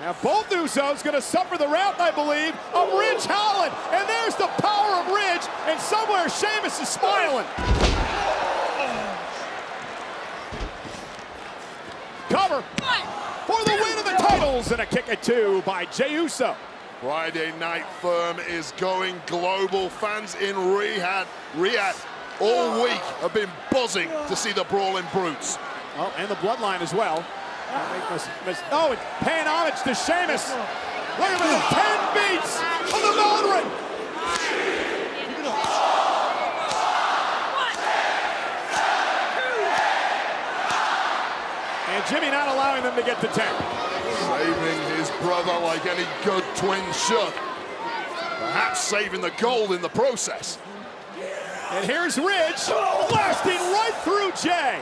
Now both Usos going to suffer the wrath, I believe, of Ridge Holland. And there's the power of Ridge, and somewhere Sheamus is smiling. Cover for the win of the titles, and a kick at 2 by Jey Uso. Friday Night Firm is going global. Fans in Riyadh all week have been buzzing to see the Brawling Brutes. Oh, and the Bloodline as well. Oh, it's paying homage to Sheamus. Look at the 10 beats of the Modern. And Jimmy not allowing them to get to 10. Saving his brother like any good twin should. Perhaps saving the gold in the process. And here's Ridge blasting right through Jey.